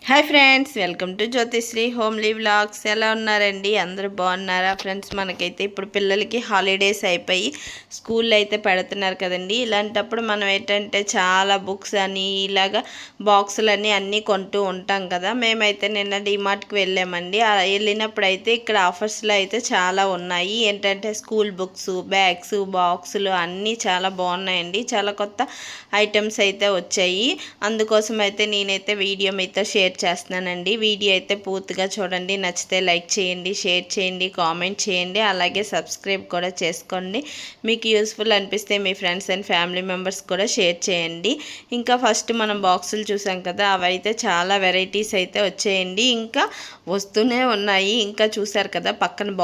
Hi friends, welcome to Jyothisri homely vlogs. ఎలా ఉన్నారండి? అందరూ బాగున్నారా ఫ్రెండ్స్? మనకైతే ఇప్పుడు పిల్లలకి హాలిడేస్ అయిపోయి స్కూల్లో అయితే పెడుతున్నారు కదండి. ఇలాంటప్పుడు మనం ఏంటంటే చాలా బుక్స్ అని ఇలాగా బాక్సులని అన్నీ కొంటూ ఉంటాం కదా. మేమైతే నిన్న డిమార్ట్కి వెళ్ళామండి. వెళ్ళినప్పుడు అయితే ఇక్కడ ఆఫర్స్లో అయితే చాలా ఉన్నాయి. ఏంటంటే స్కూల్ బుక్స్, బ్యాగ్స్, బాక్సులు అన్నీ చాలా బాగున్నాయండి. చాలా కొత్త ఐటమ్స్ అయితే వచ్చాయి. అందుకోసం అయితే నేనైతే వీడియో మీతో షేర్ చేస్తున్నానండి. వీడియో అయితే పూర్తిగా చూడండి. నచ్చితే లైక్ చేయండి, షేర్ చేయండి, కామెంట్ చేయండి, అలాగే సబ్స్క్రైబ్ కూడా చేసుకోండి. మీకు యూస్ఫుల్ అనిపిస్తే మీ ఫ్రెండ్స్ అండ్ ఫ్యామిలీ మెంబర్స్ కూడా షేర్ చేయండి. ఇంకా ఫస్ట్ మనం బాక్సులు చూసాం కదా, అవైతే చాలా వెరైటీస్ అయితే వచ్చాయండి. ఇంకా వస్తూనే ఉన్నాయి. ఇంకా చూసారు కదా పక్కన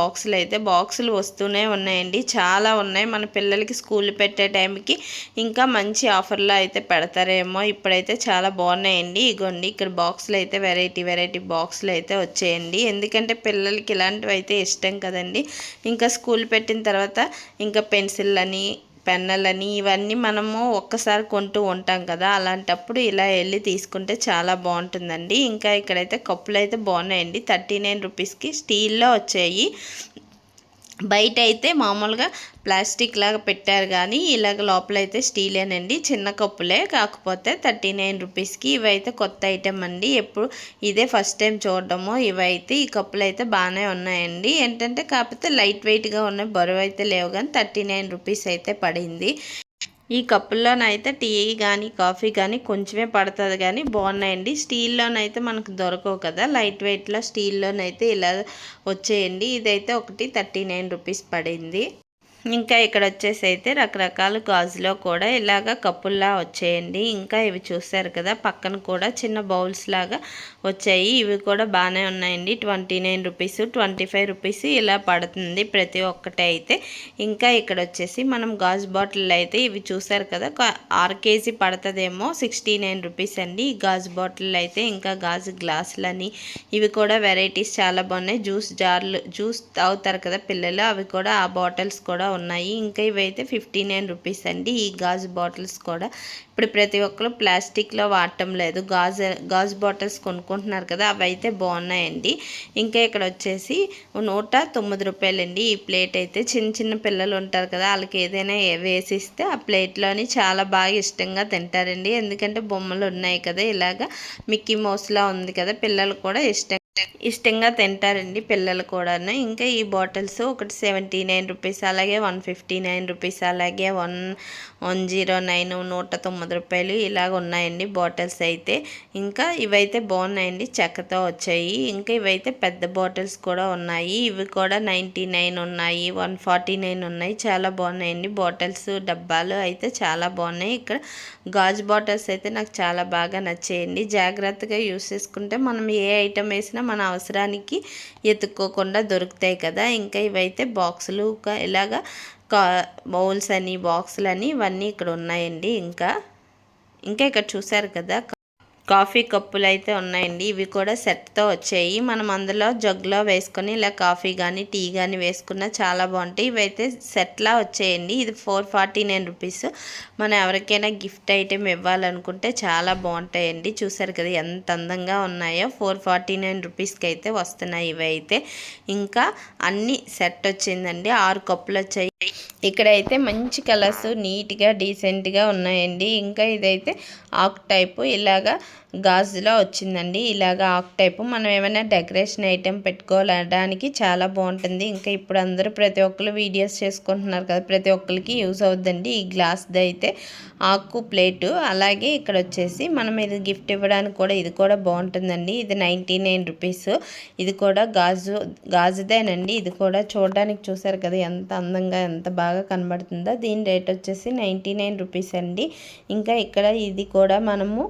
బాక్సులు వస్తూనే ఉన్నాయండి. చాలా ఉన్నాయి. మన పిల్లలకి స్కూల్ పెట్టే టైంకి ఇంకా మంచి ఆఫర్లో అయితే పెడతారేమో. ఇప్పుడైతే చాలా బాగున్నాయండి. ఇగోండి ఇక్కడ బాక్సులు అయితే వెరైటీ బాక్సులు అయితే వచ్చేయండి. ఎందుకంటే పిల్లలకి ఇలాంటివి అయితే ఇష్టం కదండి. ఇంకా స్కూల్ పెట్టిన తర్వాత ఇంకా పెన్సిళ్ళని, పెన్నులని ఇవన్నీ మనము ఒక్కసారి కొంటూ ఉంటాం కదా. అలాంటప్పుడు ఇలా వెళ్ళి తీసుకుంటే చాలా బాగుంటుందండి. ఇంకా ఇక్కడైతే కప్పులు అయితే బాగున్నాయండి. 39 రూపీస్కి స్టీల్లో వచ్చాయి. బయట అయితే మామూలుగా ప్లాస్టిక్ లాగా పెట్టారు, కానీ ఇలాగ లోపలైతే స్టీలేనండి. చిన్న కప్పులే, కాకపోతే 39 రూపీస్కి. ఇవైతే కొత్త ఐటెం అండి. ఎప్పుడు ఇదే ఫస్ట్ టైం చూడడము. ఇవైతే ఈ కప్పులు అయితే బాగానే ఉన్నాయండి. ఏంటంటే కాకపోతే లైట్ వెయిట్గా ఉన్నాయి, బరువు అయితే లేవు, కానీ 39 రూపీస్ అయితే పడింది. ఈ కప్పుల్లోనైతే టీ కానీ కాఫీ కానీ కొంచెమే పడుతుంది, కానీ బాగున్నాయండి. స్టీల్లోనైతే మనకు దొరకవు కదా, లైట్ వెయిట్లో స్టీల్లోనైతే ఇలా వచ్చేయండి. ఇదైతే ఒకటి 39 రూపీస్ పడింది. ఇంకా ఇక్కడ వచ్చేసి అయితే రకరకాల గాజులో కూడా ఇలాగ కప్పుల్లా వచ్చాయండి. ఇంకా ఇవి చూస్తారు కదా, పక్కన కూడా చిన్న బౌల్స్ లాగా వచ్చాయి. ఇవి కూడా బాగానే ఉన్నాయండి. 29 రూపీస్, 25 రూపీస్ ఇలా పడుతుంది ప్రతి ఒక్కటి అయితే. ఇంకా ఇక్కడ వచ్చేసి మనం గాజు బాటిల్ అయితే ఇవి చూసారు కదా, 6 కేజీ పడుతుందేమో, 69 రూపీస్ అండి ఈ గాజు బాటిల్ అయితే. ఇంకా గాజు గ్లాసులని ఇవి కూడా వెరైటీస్ చాలా బాగున్నాయి. జ్యూస్ జార్లు, జ్యూస్ తాగుతారు కదా పిల్లలు, అవి కూడా ఆ బాటిల్స్ కూడా ఉన్నాయి. ఇంకా ఇవైతే 59 రూపీస్ అండి ఈ గాజు బాటిల్స్ కూడా. ఇప్పుడు ప్రతి ఒక్కరు ప్లాస్టిక్లో వాడటం లేదు, గాజు బాటిల్స్ కొనుక్కుంటున్నారు కదా, అవి అయితే బాగున్నాయండి. ఇంకా ఇక్కడ వచ్చేసి 109 రూపాయలండి ఈ ప్లేట్ అయితే. చిన్న చిన్న పిల్లలు ఉంటారు కదా, వాళ్ళకి ఏదైనా వేసిస్తే ఆ ప్లేట్లోని చాలా బాగా ఇష్టంగా తింటారండి. ఎందుకంటే బొమ్మలు ఉన్నాయి కదా, ఇలాగా మిక్కీ మౌస్లా ఉంది కదా, పిల్లలు కూడా ఇష్టంగా తింటారండి పిల్లలు కూడాను. ఇంకా ఈ బాటిల్స్ ఒకటి 79 రూపీస్, అలాగే 159 రూపీస్, అలాగే 109, 109 రూపాయలు ఇలాగ ఉన్నాయండి బాటిల్స్ అయితే. ఇంకా ఇవైతే బాగున్నాయండి, చెక్కతో వచ్చాయి. ఇంకా ఇవైతే పెద్ద బాటిల్స్ కూడా ఉన్నాయి. ఇవి కూడా 99 ఉన్నాయి, 149 ఉన్నాయి. చాలా బాగున్నాయండి బాటిల్స్, డబ్బాలు అయితే చాలా బాగున్నాయి. ఇక్కడ గాజు బాటిల్స్ అయితే నాకు చాలా బాగా నచ్చాయండి. జాగ్రత్తగా యూస్ చేసుకుంటే మనం ఏ ఐటమ్ వేసినా మన అవసరానికి ఎత్తుక్కోకుండా దొరుకుతాయి కదా. ఇంకా ఇవైతే బాక్సులు, ఇలాగా బౌల్స్ అని, బాక్సులు అని ఇవన్నీ ఇక్కడ ఉన్నాయండి. ఇంకా ఇక్కడ చూసారు కదా కాఫీ కప్పులు అయితే ఉన్నాయండి. ఇవి కూడా సెట్తో వచ్చాయి. మనం అందులో జగ్లో వేసుకొని ఇలా కాఫీ కానీ టీ కానీ వేసుకున్న చాలా బాగుంటాయి. ఇవైతే సెట్లా వచ్చాయండి. ఇది 449 రూపీస్. మనం ఎవరికైనా గిఫ్ట్ ఐటెం ఇవ్వాలనుకుంటే చాలా బాగుంటాయండి. చూసారు కదా ఎంత అందంగా ఉన్నాయో. 449 రూపీస్కి అయితే వస్తున్నాయి ఇవైతే. ఇంకా అన్ని సెట్ వచ్చిందండి. 6 కప్పులు వచ్చాయి. ఇక్కడైతే మంచి కలర్స్ నీట్గా డీసెంట్గా ఉన్నాయండి. ఇంకా ఇదైతే ఆకు టైపు ఇలాగా గాజులో వచ్చిందండి. ఇలాగ ఆకు టైపు మనం ఏమైనా డెకరేషన్ ఐటెం పెట్టుకోవడానికి చాలా బాగుంటుంది. ఇంకా ఇప్పుడు అందరూ ప్రతి ఒక్కరు వీడియోస్ చేసుకుంటున్నారు కదా, ప్రతి ఒక్కరికి యూజ్ అవుద్దండి. ఈ గ్లాస్ది అయితే ఆకు ప్లేటు. అలాగే ఇక్కడ వచ్చేసి మనం ఇది గిఫ్ట్ ఇవ్వడానికి కూడా ఇది కూడా బాగుంటుందండి. ఇది 99 రూపీస్. ఇది కూడా గాజుదేనండి. ఇది కూడా చూడడానికి చూసారు కదా ఎంత అందంగా ఎంత బాగా కనబడుతుందో. దీని రేట్ వచ్చేసి 99 రూపీస్ అండి. ఇంకా ఇక్కడ ఇది కూడా మనము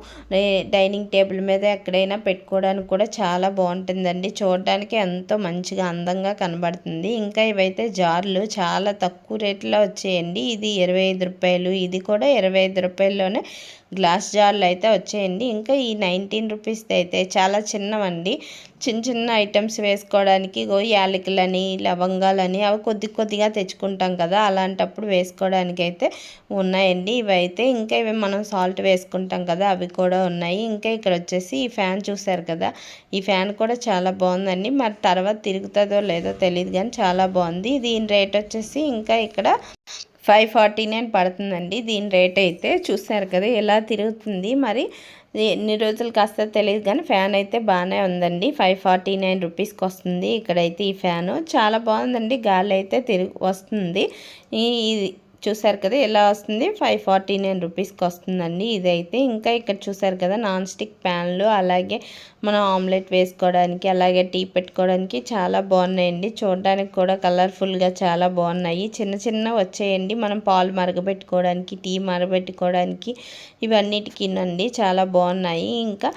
డైనింగ్ టేబుల్ మీద ఎక్కడైనా పెట్టుకోవడానికి కూడా చాలా బాగుంటుందండి. చూడడానికి ఎంతో మంచిగా అందంగా కనబడుతుంది. ఇంకా ఇవైతే జార్లు చాలా తక్కువ రేట్లో వచ్చేయండి. ఇది 25 రూపాయలు, ఇది కూడా 25 రూపాయల్లోనే గ్లాస్ జార్లు అయితే వచ్చాయండి. ఇంకా ఈ 19 రూపీస్ది అయితే చాలా చిన్నవండి, చిన్న చిన్న ఐటమ్స్ వేసుకోవడానికి. యాలకులని, లవంగాలని అవి కొద్దిగా తెచ్చుకుంటాం కదా, అలాంటప్పుడు వేసుకోవడానికి అయితే ఉన్నాయండి ఇవైతే. ఇంకా ఇవి మనం సాల్ట్ వేసుకుంటాం కదా, అవి కూడా ఉన్నాయి. ఇంకా ఇక్కడ వచ్చేసి ఈ ఫ్యాన్ చూసారు కదా, ఈ ఫ్యాన్ కూడా చాలా బాగుందండి. మరి తర్వాత తిరుగుతుందో లేదో తెలియదు కానీ చాలా బాగుంది. దీని రేట్ వచ్చేసి ఇంకా ఇక్కడ 549 పడుతుందండి దీని రేట్ అయితే. చూసారు కదా ఎలా తిరుగుతుంది, మరి ఎన్ని రోజులకి వస్తుందో తెలియదు కానీ ఫ్యాన్ అయితే బాగానే ఉందండి. 549 రూపీస్కి వస్తుంది ఇక్కడైతే. ఈ ఫ్యాను చాలా బాగుందండి, గాలి అయితే వస్తుంది. ఇది చూసారు కదా ఎలా వస్తుంది, 549 రూపీస్కి వస్తుందండి ఇదైతే. ఇంకా ఇక్కడ చూసారు కదా నాన్ స్టిక్ ప్యాన్లు, అలాగే మనం ఆమ్లెట్ వేసుకోవడానికి, అలాగే టీ పెట్టుకోవడానికి చాలా బాగున్నాయండి. చూడడానికి కూడా కలర్ఫుల్గా చాలా బాగున్నాయి. చిన్న చిన్న వచ్చాయండి, మనం పాలు మరగబెట్టుకోవడానికి, టీ మరగబెట్టుకోవడానికి, ఇవన్నిటికీనండి చాలా బాగున్నాయి. ఇంకా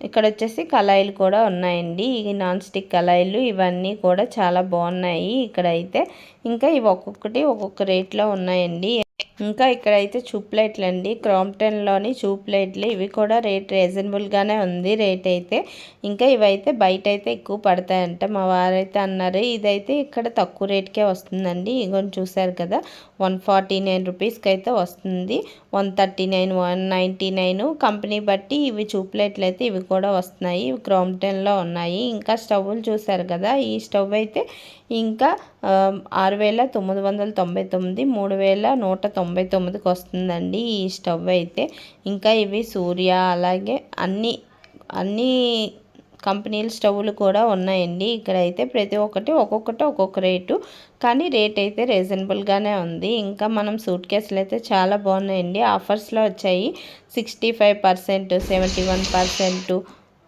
ఇక్కడ వచ్చేసి కళాయిలు కూడా ఉన్నాయండి, ఈ నాన్ స్టిక్ కళాయిలు, ఇవన్నీ కూడా చాలా బాగున్నాయి ఇక్కడైతే. ఇంకా ఇవి ఒక్కొక్క రేట్లో ఉన్నాయండి. ఇంకా ఇక్కడైతే చూప్లైట్లు అండి, క్రాంప్టన్లోని చూప్లైట్లు, ఇవి కూడా రేట్ రీజనబుల్గానే ఉంది రేట్ అయితే. ఇంకా ఇవైతే బయట అయితే ఎక్కువ పడతాయంట, మా వారైతే అన్నారు. ఇదైతే ఇక్కడ తక్కువ రేట్కే వస్తుందండి. ఇగోని చూసారు కదా 149 రూపీస్కి అయితే వస్తుంది, 139, 199 కంపెనీ బట్టి ఇవి చూప్లైట్లు అయితే ఇవి కూడా వస్తున్నాయి. ఇవి క్రాంప్టన్లో ఉన్నాయి. ఇంకా స్టవ్లు చూసారు కదా, ఈ స్టవ్ అయితే ఇంకా 6,999, 3,199కి వస్తుందండి ఈ స్టవ్ అయితే. ఇంకా ఇవి సూర్య, అలాగే అన్ని కంపెనీల స్టవ్లు కూడా ఉన్నాయండి ఇక్కడైతే. ప్రతి ఒక్కటి ఒక్కొక్క రేటు, కానీ రేట్ అయితే రీజనబుల్గానే ఉంది. ఇంకా మనం సూట్ కేసులు అయితే చాలా బాగున్నాయండి, ఆఫర్స్లో వచ్చాయి. 65%, 71%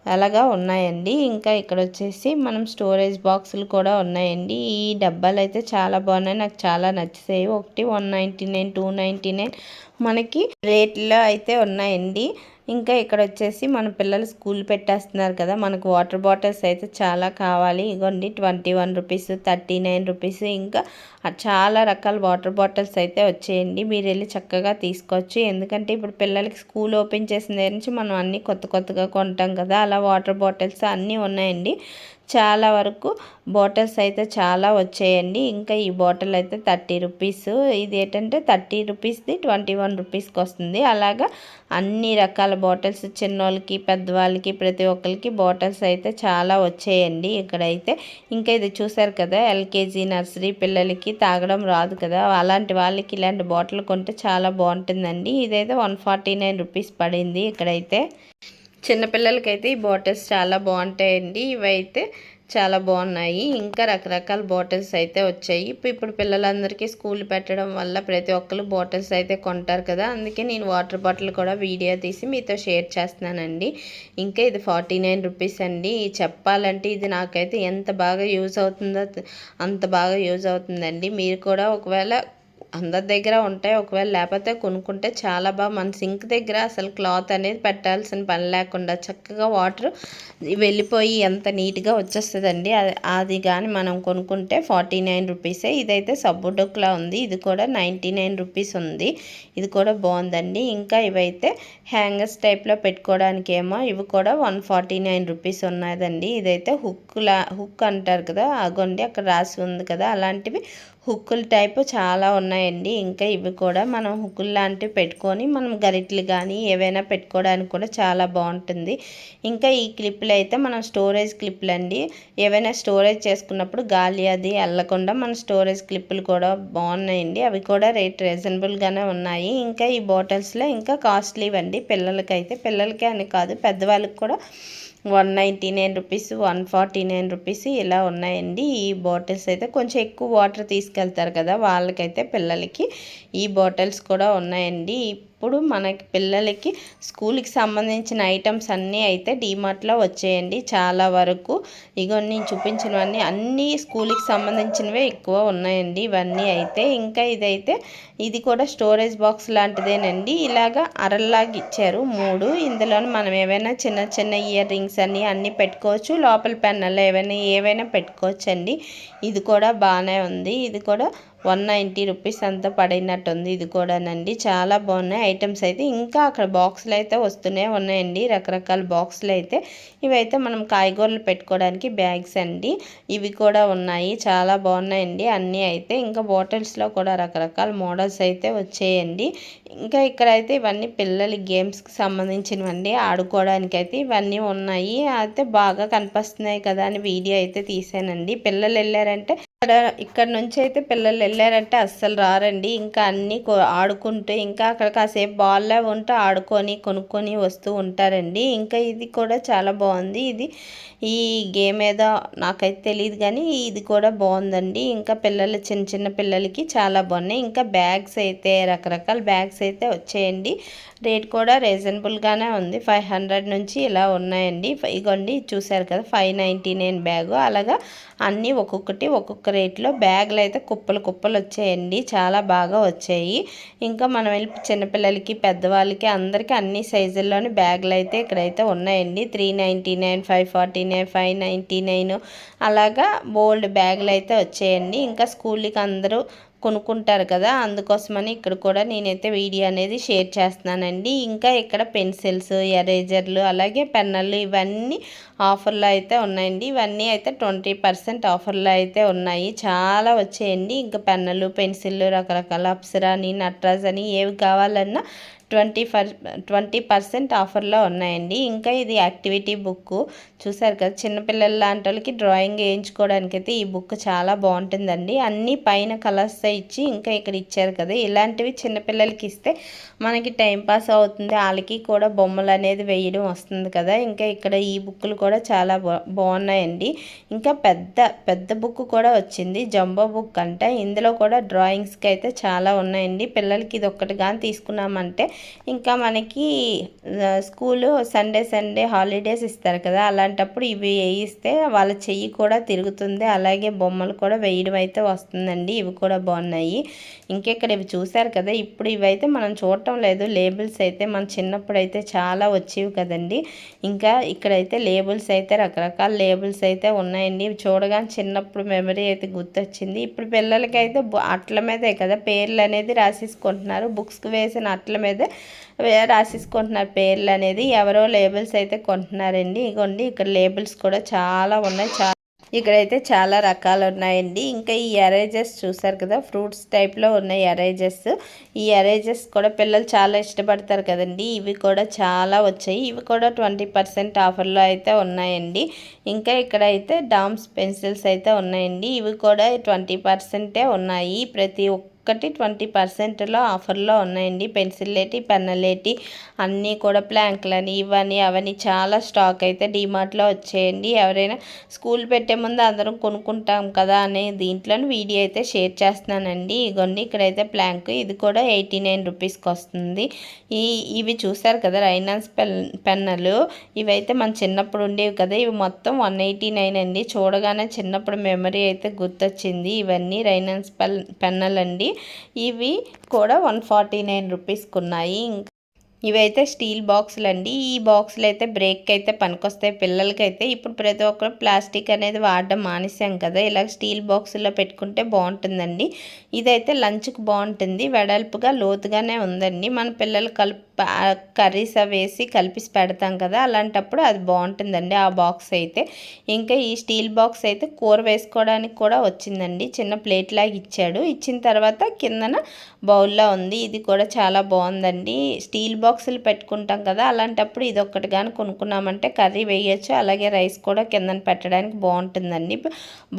అలాగా ఉన్నాయండి. ఇంకా ఇక్కడ వచ్చేసి మనం స్టోరేజ్ బాక్సులు కూడా ఉన్నాయండి. ఈ డబ్బాలు అయితే చాలా బాగున్నాయి, నాకు చాలా నచ్చాయి. ఒకటి 199, 299 మనకి రేట్లో అయితే ఉన్నాయండి. ఇంకా ఇక్కడ వచ్చేసి మన పిల్లలు స్కూల్ పెట్టేస్తున్నారు కదా, మనకు వాటర్ బాటిల్స్ అయితే చాలా కావాలి. ఇగోండి 21 రూపీస్, 39 రూపీస్, ఇంకా చాలా రకాల వాటర్ బాటిల్స్ అయితే వచ్చేయండి. మీరు వెళ్ళి చక్కగా తీసుకోవచ్చు. ఎందుకంటే ఇప్పుడు పిల్లలకి స్కూల్ ఓపెన్ చేసిన దగ్గర నుంచి మనం అన్నీ కొత్తగా కొంటాం కదా, అలా వాటర్ బాటిల్స్ అన్నీ ఉన్నాయండి. చాలా వరకు బాటిల్స్ అయితే చాలా వచ్చాయండి. ఇంకా ఈ బాటిల్ అయితే 30 రూపీస్, ఇది ఏంటంటే 30 రూపీస్ది 21 రూపీస్కి వస్తుంది. అలాగా అన్ని రకాల బాటిల్స్, చిన్నోళ్ళకి పెద్దవాళ్ళకి ప్రతి ఒక్కరికి బాటిల్స్ అయితే చాలా వచ్చాయండి ఇక్కడైతే. ఇంకా ఇది చూసారు కదా, ఎల్కేజీ నర్సరీ పిల్లలకి తాగడం రాదు కదా, అలాంటి వాళ్ళకి ఇలాంటి బాటిల్ కొంటే చాలా బాగుంటుందండి. ఇదైతే 149 రూపీస్ పడింది ఇక్కడైతే. చిన్నపిల్లలకైతే ఈ బాటిల్స్ చాలా బాగుంటాయండి, ఇవైతే చాలా బాగున్నాయి. ఇంకా రకరకాల బాటిల్స్ అయితే వచ్చాయి. ఇప్పుడు పిల్లలందరికీ స్కూల్ పెట్టడం వల్ల ప్రతి ఒక్కరు బాటిల్స్ అయితే కొంటారు కదా, అందుకే నేను వాటర్ బాటిల్ కూడా వీడియో తీసి మీతో షేర్ చేస్తున్నానండి. ఇంకా ఇది 49 రూపీస్ అండి. చెప్పాలంటే ఇది నాకైతే ఎంత బాగా యూజ్ అవుతుందో అంత బాగా యూజ్ అవుతుందండి. మీరు కూడా ఒకవేళ అందరి దగ్గర ఉంటాయి, ఒకవేళ లేకపోతే కొనుక్కుంటే చాలా బాగా, మన సింక్ దగ్గర అసలు క్లాత్ అనేది పెట్టాల్సిన పని లేకుండా చక్కగా వాటర్ వెళ్ళిపోయి ఎంత నీట్గా వచ్చేస్తుందండి. అది కానీ మనం కొనుక్కుంటే 49 రూపీసే. ఇదైతే సబ్బు డొక్లా ఉంది, ఇది కూడా 99 రూపీస్ ఉంది, ఇది కూడా బాగుందండి. ఇంకా ఇవైతే హ్యాంగర్స్ టైప్లో పెట్టుకోవడానికి ఏమో ఇవి కూడా 149 రూపీస్ ఉన్నదండి. ఇదైతే హుక్ అంటారు కదా, అగోండి అక్కడ రాసి ఉంది కదా, అలాంటివి హుక్కుల టైపు చాలా ఉన్నాయండి. ఇంకా ఇవి కూడా మనం హుక్కులు లాంటివి పెట్టుకొని మనం గరిటెలు కానీ ఏవైనా పెట్టుకోవడానికి కూడా చాలా బాగుంటుంది. ఇంకా ఈ క్లిప్లు అయితే మనం స్టోరేజ్ క్లిప్లు అండి, ఏవైనా స్టోరేజ్ చేసుకున్నప్పుడు గాలి అది వెళ్ళకుండా మన స్టోరేజ్ క్లిప్పులు కూడా బాగున్నాయండి, అవి కూడా రేట్ రీజనబుల్గానే ఉన్నాయి. ఇంకా ఈ బాటిల్స్లో ఇంకా కాస్ట్లీవి అండి, పిల్లలకే అని కాదు పెద్దవాళ్ళకి కూడా 199 రూపీస్, 149 రూపీస్ ఇలా ఉన్నాయండి. ఈ బాటిల్స్ అయితే కొంచెం ఎక్కువ వాటర్ తీసుకెళ్తారు కదా, వాళ్ళకైతే పిల్లలకి ఈ బాటిల్స్ కూడా ఉన్నాయండి. ఇప్పుడు మనకి పిల్లలకి స్కూల్కి సంబంధించిన ఐటమ్స్ అన్నీ అయితే డీమార్ట్లో వచ్చాయండి చాలా వరకు. ఇగో నేను చూపించినవన్నీ అన్నీ స్కూల్కి సంబంధించినవే ఎక్కువ ఉన్నాయండి ఇవన్నీ అయితే. ఇంకా ఇది కూడా స్టోరేజ్ బాక్స్ లాంటిదేనండి, ఇలాగా అరల్లాగా ఇచ్చారు 3. ఇందులో మనం ఏవైనా చిన్న ఇయర్ రింగ్స్ అన్నీ పెట్టుకోవచ్చు, లోపల పెన్నులు ఏవైనా పెట్టుకోవచ్చు అండి. ఇది కూడా బాగానే ఉంది, ఇది కూడా 190 రూపీస్ అంతా పడినట్టుంది. ఇది కూడానండి చాలా బాగున్నాయి ఐటమ్స్ అయితే. ఇంకా అక్కడ బాక్సులు అయితే వస్తూనే ఉన్నాయండి, రకరకాల బాక్సులు అయితే. ఇవైతే మనం కాయగూరలు పెట్టుకోవడానికి బ్యాగ్స్ అండి, ఇవి కూడా ఉన్నాయి. చాలా బాగున్నాయండి అన్నీ అయితే. ఇంకా బాటిల్స్లో కూడా రకరకాల మోడల్స్ అయితే వచ్చేయండి. ఇంకా ఇక్కడైతే ఇవన్నీ పిల్లల గేమ్స్కి సంబంధించినవండి, ఆడుకోవడానికి అయితే ఇవన్నీ ఉన్నాయి. అయితే బాగా కనిపిస్తున్నాయి కదా అని వీడియో అయితే తీసానండి. పిల్లలు వెళ్ళారంటే ఇక్కడ నుంచి అయితే పిల్లలు వెళ్ళారంటే అస్సలు రారండి. ఇంకా అన్నీ ఆడుకుంటూ ఇంకా అక్కడ కాసేపు బాల్లో ఉంటూ ఆడుకొని కొనుక్కొని వస్తూ ఉంటారండి. ఇంకా ఇది కూడా చాలా బాగుంది. ఈ గేమ్ ఏదో నాకైతే తెలియదు కానీ ఇది కూడా బాగుందండి. ఇంకా పిల్లలు చిన్న చిన్న పిల్లలకి చాలా బాగున్నాయి. ఇంకా బ్యాగ్స్ అయితే రకరకాల బ్యాగ్స్ అయితే వచ్చాయండి. రేట్ కూడా రీజనబుల్గానే ఉంది. 500 నుంచి ఇలా ఉన్నాయండి. ఇగోండి చూసారు కదా 599 బ్యాగు. అలాగా అన్నీ ఒక్కొక్కటి ఒక్కొక్క రేట్లో బ్యాగులు అయితే కుప్పలు కుప్పలు వచ్చాయండి, చాలా బాగా వచ్చాయి. ఇంకా మనం వెళ్ళి చిన్నపిల్లలకి పెద్దవాళ్ళకి అందరికీ అన్ని సైజుల్లోని బ్యాగులు అయితే ఇక్కడైతే ఉన్నాయండి. 399, 549, 599 అలాగా బోల్డ్ బ్యాగులు అయితే వచ్చాయండి. ఇంకా స్కూల్కి అందరూ కొనుక్కుంటారు కదా, అందుకోసమని ఇక్కడ కూడా నేనైతే వీడియో అనేది షేర్ చేస్తున్నానండి. ఇంకా ఇక్కడ పెన్సిల్స్, ఎరేజర్లు అలాగే పెన్నులు ఇవన్నీ ఆఫర్లో అయితే ఉన్నాయండి. ఇవన్నీ అయితే 20% ఆఫర్లో అయితే ఉన్నాయి. చాలా వచ్చాయండి. ఇంకా పెన్నులు, పెన్సిళ్ళు రకరకాల అప్సరాని, నట్రాజ్ అని ఏవి కావాలన్నా 20% ఆఫర్లో ఉన్నాయండి. ఇంకా ఇది యాక్టివిటీ బుక్ చూసారు కదా, చిన్నపిల్లల లాంటి వాళ్ళకి డ్రాయింగ్ వేయించుకోవడానికి అయితే ఈ బుక్ చాలా బాగుంటుందండి. అన్నీ పైన కలర్స్ ఇచ్చి ఇంకా ఇక్కడ ఇచ్చారు కదా, ఇలాంటివి చిన్నపిల్లలకి ఇస్తే మనకి టైంపాస్ అవుతుంది, వాళ్ళకి కూడా బొమ్మలు అనేది వేయడం వస్తుంది కదా. ఇంకా ఇక్కడ ఈ బుక్కులు కూడా చాలా బాగున్నాయండి. ఇంకా పెద్ద బుక్ కూడా వచ్చింది, జంబో బుక్ అంట. ఇందులో కూడా డ్రాయింగ్స్కి అయితే చాలా ఉన్నాయండి. పిల్లలకి ఇది ఒక్కటి కానీ తీసుకున్నామంటే ఇంకా మనకి స్కూలు సండే హాలిడేస్ ఇస్తారు కదా, అలాంటప్పుడు ఇవి వేయిస్తే వాళ్ళ చెయ్యి కూడా తిరుగుతుంది, అలాగే బొమ్మలు కూడా వేయడం అయితే వస్తుందండి. ఇవి కూడా బాగున్నాయి. ఇంకెక్కడ ఇవి చూసారు కదా, ఇప్పుడు ఇవైతే మనం చూడటం లేదు. లేబుల్స్ అయితే మన చిన్నప్పుడు అయితే చాలా వచ్చేవి కదండి. ఇంకా ఇక్కడైతే లేబుల్స్ అయితే రకరకాల లేబుల్స్ అయితే ఉన్నాయండి. ఇవి చూడగానే చిన్నప్పుడు మెమరీ అయితే గుర్తొచ్చింది. ఇప్పుడు పిల్లలకి అయితే అట్ల మీదే కదా పేర్లు అనేది రాసేసుకుంటున్నారు, బుక్స్కి వేసిన అట్ల మీదే రాసేసుకుంటున్నారు పేర్లు అనేది. ఎవరో లేబుల్స్ అయితే కొంటున్నారండి. ఇగోండి ఇక్కడ లేబుల్స్ కూడా చాలా ఉన్నాయి, ఇక్కడైతే చాలా రకాలు ఉన్నాయండి. ఇంకా ఈ ఎరేజర్స్ చూసారు కదా, ఫ్రూట్స్ టైప్లో ఉన్నాయి ఎరేజర్స్. ఈ ఎరేజర్స్ కూడా పిల్లలు చాలా ఇష్టపడతారు కదండి. ఇవి కూడా చాలా వచ్చాయి. ఇవి కూడా 20% ఆఫర్లో అయితే ఉన్నాయండి. ఇంకా ఇక్కడైతే డామ్స్ పెన్సిల్స్ అయితే ఉన్నాయండి. ఇవి కూడా 20% ఉన్నాయి. ప్రతి ఒక్కటి 20%లో ఆఫర్లో ఉన్నాయండి. పెన్సిల్లేటి, పెన్నులేటి అన్నీ కూడా ప్లాంక్లని ఇవన్నీ అవన్నీ చాలా స్టాక్ అయితే డిమార్ట్లో వచ్చేయండి. ఎవరైనా స్కూల్ పెట్టే ముందు అందరం కొనుక్కుంటాం కదా అనే దీంట్లో వీడియో అయితే షేర్ చేస్తున్నానండి. ఇగోండి ఇక్కడైతే ప్లాంక్, ఇది కూడా 89 రూపీస్కి వస్తుంది. ఇవి చూసారు కదా రైనాన్స్ పెన్నులు, ఇవైతే మన చిన్నప్పుడు ఉండేవి కదా, ఇవి మొత్తం 189 అండి. చూడగానే చిన్నప్పుడు మెమరీ అయితే గుర్తొచ్చింది. ఇవన్నీ రైనాన్స్ పెన్నులండి. ఇవి కూడా 149 రూపీస్కి ఉన్నాయి. ఇవైతే స్టీల్ బాక్సులు అండి. ఈ బాక్సులు అయితే బ్రేక్ అయితే పనికొస్తాయి పిల్లలకైతే. ఇప్పుడు ప్రతి ఒక్కరు ప్లాస్టిక్ అనేది వాడడం మానేసాం కదా, ఇలా స్టీల్ బాక్సుల్లో పెట్టుకుంటే బాగుంటుందండి. ఇదైతే లంచ్కి బాగుంటుంది, వెడల్పుగా లోతుగానే ఉందండి. మన పిల్లలు కర్రీస్ అవి వేసి కలిపి పెడతాం కదా, అలాంటప్పుడు అది బాగుంటుందండి ఆ బాక్స్ అయితే. ఇంకా ఈ స్టీల్ బాక్స్ అయితే కూర వేసుకోవడానికి కూడా వచ్చిందండి, చిన్న ప్లేట్ లాగా ఇచ్చాడు. ఇచ్చిన తర్వాత కిందన బౌల్లో ఉంది. ఇది కూడా చాలా బాగుందండి. స్టీల్ బాక్సులు పెట్టుకుంటాం కదా, అలాంటప్పుడు ఇది ఒక్కటి కానీ కొనుక్కున్నామంటే కర్రీ వేయచ్చు, అలాగే రైస్ కూడా కిందన పెట్టడానికి బాగుంటుందండి.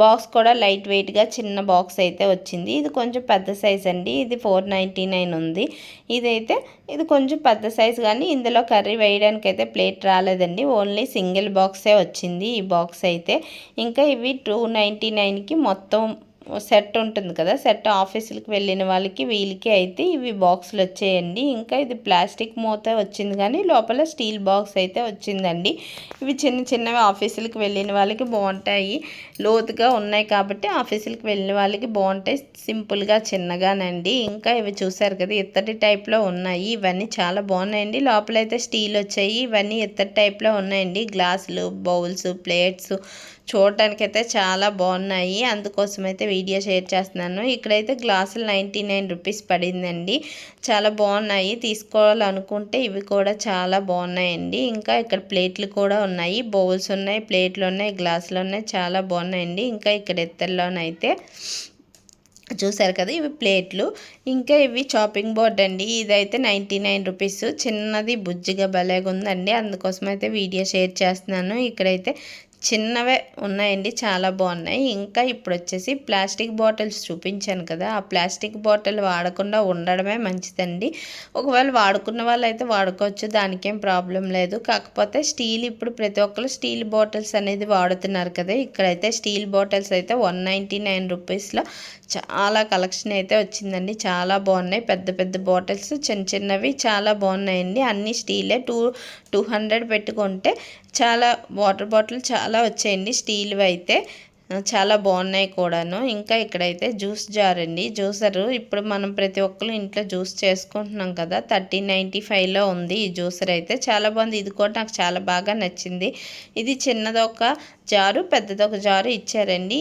బాక్స్ కూడా లైట్ వెయిట్గా చిన్న బాక్స్ అయితే వచ్చింది. ఇది కొంచెం పెద్ద సైజ్ అండి, ఇది 499 ఉంది. ఇది కొంచెం పెద్ద సైజు కానీ ఇందులో కర్రీ వేయడానికి అయితే ప్లేట్ రాలేదండి, ఓన్లీ సింగిల్ బాక్సే వచ్చింది ఈ బాక్స్ అయితే. ఇంకా ఇవి 299కి మొత్తం సెట్ ఉంటుంది కదా, సెట్ ఆఫీసులకు వెళ్ళిన వాళ్ళకి వీళ్ళకి అయితే ఇవి బాక్సులు వచ్చాయండి. ఇంకా ఇది ప్లాస్టిక్ మూత వచ్చింది కానీ లోపల స్టీల్ బాక్స్ అయితే వచ్చిందండి. ఇవి చిన్న చిన్నవి ఆఫీసులకు వెళ్ళిన వాళ్ళకి బాగుంటాయి, లోతుగా ఉన్నాయి కాబట్టి ఆఫీసులకు వెళ్ళిన వాళ్ళకి బాగుంటాయి, సింపుల్గా చిన్నగానండి. ఇంకా ఇవి చూసారు కదా ఇత్తడి టైప్లో ఉన్నాయి, ఇవన్నీ చాలా బాగున్నాయండి. లోపల అయితే స్టీల్ వచ్చాయి, ఇవన్నీ ఇత్తడి టైప్లో ఉన్నాయండి. గ్లాసులు, బౌల్స్, ప్లేట్స్ చూడటానికైతే చాలా బాగున్నాయి, అందుకోసం అయితే వీడియో షేర్ చేస్తున్నాను. ఇక్కడైతే గ్లాసులు 99 రూపీస్ పడిందండి. చాలా బాగున్నాయి. తీసుకోవాలనుకుంటే ఇవి కూడా చాలా బాగున్నాయండి. ఇంకా ఇక్కడ ప్లేట్లు కూడా ఉన్నాయి, బౌల్స్ ఉన్నాయి, ప్లేట్లు ఉన్నాయి, గ్లాసులు ఉన్నాయి, చాలా బాగున్నాయండి. ఇంకా ఇక్కడ ఎత్తల్లోనైతే చూసారు కదా ఇవి ప్లేట్లు. ఇంకా ఇవి చాపింగ్ బోర్డ్ అండి. ఇదైతే 99 రూపీస్. చిన్నది బుజ్జిగా భలేగా ఉందండి, అందుకోసం అయితే వీడియో షేర్ చేస్తున్నాను. ఇక్కడైతే చిన్నవే ఉన్నాయండి, చాలా బాగున్నాయి. ఇంకా ఇప్పుడు వచ్చేసి ప్లాస్టిక్ బాటిల్స్ చూపించాను కదా, ఆ ప్లాస్టిక్ బాటిల్ వాడకుండా ఉండడమే మంచిదండి. ఒకవేళ వాడుకున్న వాళ్ళు అయితే వాడుకోవచ్చు, దానికేం ప్రాబ్లం లేదు. కాకపోతే స్టీల్ ఇప్పుడు ప్రతి ఒక్కరు స్టీల్ బాటిల్స్ అనేది వాడుతున్నారు కదా. ఇక్కడైతే స్టీల్ బాటిల్స్ అయితే 199 రూపీస్లో చాలా కలెక్షన్ అయితే వచ్చిందండి. చాలా బాగున్నాయి. పెద్ద పెద్ద బాటిల్స్, చిన్న చిన్నవి చాలా బాగున్నాయండి. అన్ని స్టీలే. 200 పెట్టుకుంటే చాలా వాటర్ బాటిల్ చాలా వచ్చాయండి స్టీల్వి అయితే. చాలా బాగున్నాయి కూడాను. ఇంకా ఇక్కడైతే జ్యూస్ జార్ అండి, జ్యూసరు. ఇప్పుడు మనం ప్రతి ఒక్కరు ఇంట్లో జ్యూస్ చేసుకుంటున్నాం కదా, 1395లో ఉంది ఈ జ్యూసర్ అయితే. చాలా బాగుంది. ఇది కూడా నాకు చాలా బాగా నచ్చింది. ఇది చిన్నదొక జారు, పెద్దదొక జారు ఇచ్చారండి.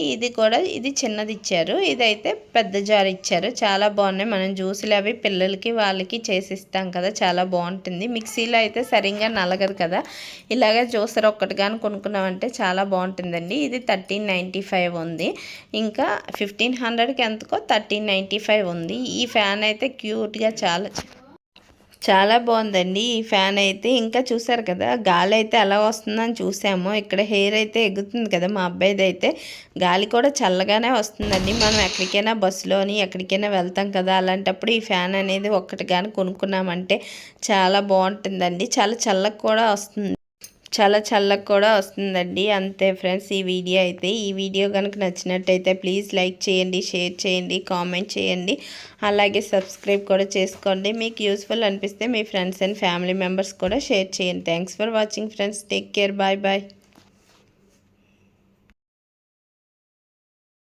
ఇది చిన్నది ఇచ్చారు, ఇదైతే పెద్ద జారు ఇచ్చారు. చాలా బాగున్నాయి. మనం జ్యూసులు అవి పిల్లలకి వాళ్ళకి చేసిస్తాం కదా, చాలా బాగుంటుంది. మిక్సీలో అయితే సరిగ్గా నలగదు కదా, ఇలాగే జ్యూసర్ ఒక్కటి కానీ కొనుక్కున్నామంటే చాలా బాగుంటుందండి. ఇది 1395 ఉంది. ఇంకా 1500కి ఎంతకో 1395 ఉంది. ఈ ఫ్యాన్ అయితే క్యూట్గా చాలా బాగుందండి ఈ ఫ్యాన్ అయితే. ఇంకా చూసారు కదా గాలి అయితే ఎలా వస్తుందని చూసాము. ఇక్కడ హెయిర్ అయితే ఎగుతుంది కదా మా అబ్బాయిది అయితే. గాలి కూడా చల్లగానే వస్తుందండి. మనం ఎక్కడికైనా బస్సులోని ఎక్కడికైనా వెళ్తాం కదా, అలాంటప్పుడు ఈ ఫ్యాన్ అనేది ఒక్కటి కానీ కొనుక్కున్నామంటే చాలా బాగుంటుందండి. చాలా చల్లగా కూడా వస్తుందండి. అంతే ఫ్రెండ్స్ ఈ వీడియో అయితే. ఈ వీడియో కనుక నచ్చినట్టయితే ప్లీజ్ లైక్ చేయండి, షేర్ చేయండి, కామెంట్ చేయండి, అలాగే సబ్స్క్రైబ్ కూడా చేసుకోండి. మీకు యూస్ఫుల్ అనిపిస్తే మీ ఫ్రెండ్స్ అండ్ ఫ్యామిలీ మెంబర్స్ కూడా షేర్ చేయండి. Thanks for watching friends. Take care. Bye bye.